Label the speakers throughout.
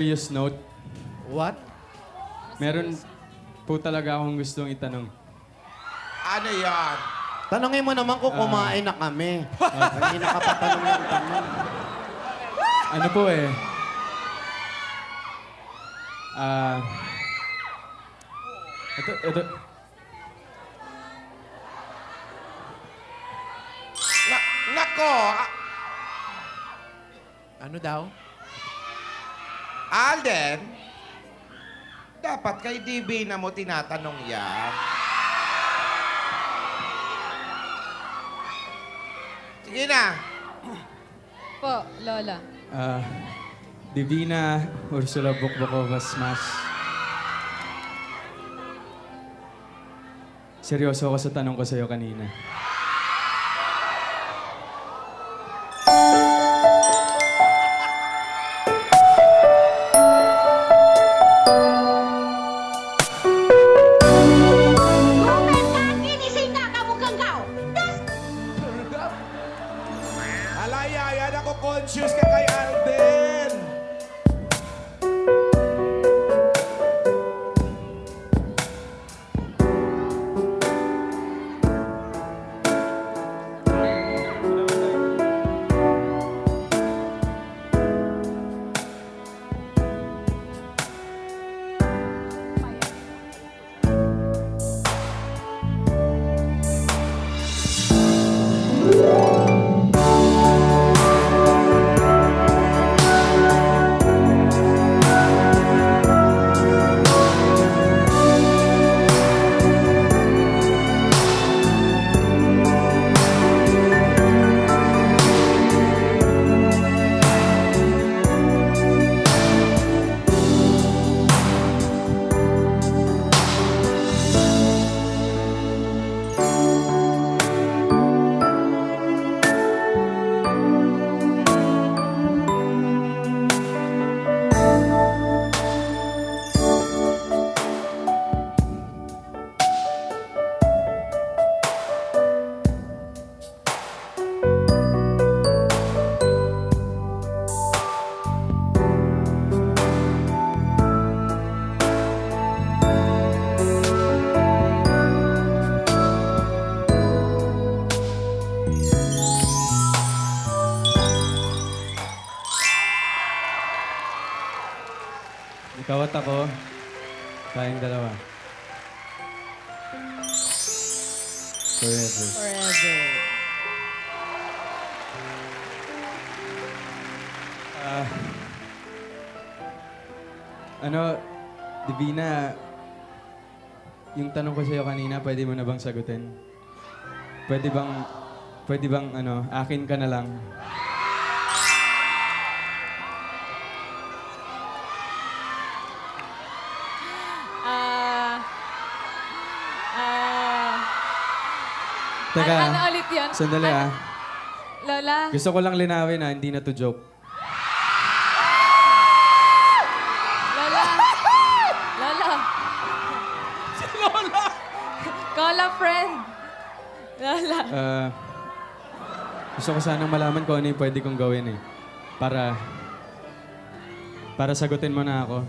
Speaker 1: Serious note,
Speaker 2: What?
Speaker 1: meron po talaga akong gustong itanong.
Speaker 3: Ano yan?
Speaker 2: Tanongin mo naman kung kumain na kami. Hindi nakapatanong ng tanong.
Speaker 1: Ano po eh? Ito.
Speaker 3: Nako!
Speaker 2: Ano daw?
Speaker 3: Alden, dapat kay DB na mo tinatanong yan. Sige na.
Speaker 4: Po, Lola.
Speaker 1: Divina Ursula Bokbokova Smash. Seryoso ako sa tanong ko sa'yo kanina.
Speaker 3: Alaya, yan ako conscious ka kay Alden.
Speaker 1: Ikaw at ako, tayong dalawa. Forever.
Speaker 4: Forever.
Speaker 1: Divina, yung tanong ko sa'yo kanina, pwede mo na bang sagutin? Pwede bang, akin ka na lang? Teka,
Speaker 4: Ano ulit yun?
Speaker 1: sandali
Speaker 4: Lola?
Speaker 1: Gusto ko lang linawin hindi na to joke.
Speaker 4: Lola? Lola? Si Lola! Call a friend. Lola?
Speaker 1: Gusto ko sanang malaman kung ano yung pwede kong gawin para sagutin mo na ako.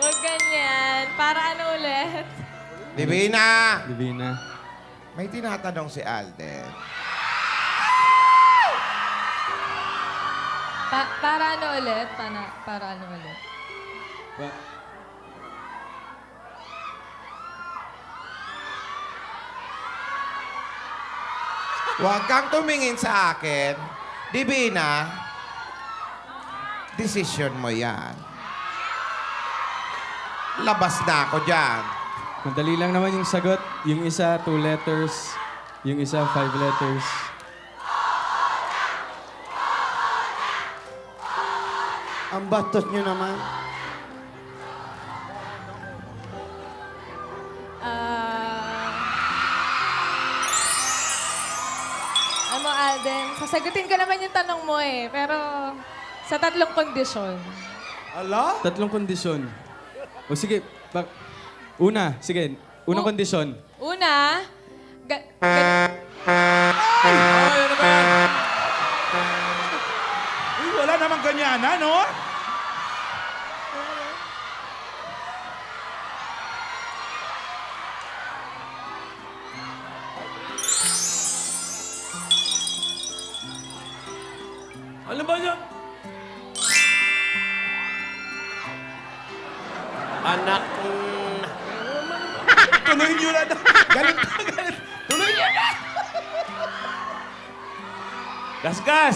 Speaker 4: Huwag ganyan. Para ano ulit?
Speaker 3: Divina,
Speaker 1: Divina.
Speaker 3: may tinatanong si Alden.
Speaker 4: Para ano ulit? Para ano ulit?
Speaker 3: Huwag kang tumingin sa akin. Divina, decision mo yan. Labas na ako dyan.
Speaker 1: Madali lang naman yung sagot. Yung isa, 2 letters. Yung isa, 5 letters.
Speaker 2: Ang bastos nyo naman.
Speaker 4: Ano, Alden? Sasagutin ko naman yung tanong mo eh. Pero sa 3 kondisyon.
Speaker 2: Ala?
Speaker 1: 3 kondisyon. O sige, Una, sige. Unang kondisyon.
Speaker 4: Una,
Speaker 3: niya na, no?
Speaker 5: Ano ba yan?
Speaker 2: Anak
Speaker 3: Tuloy niyo na. Galit na, galit. Tuloy niyo na.
Speaker 5: Gasgas!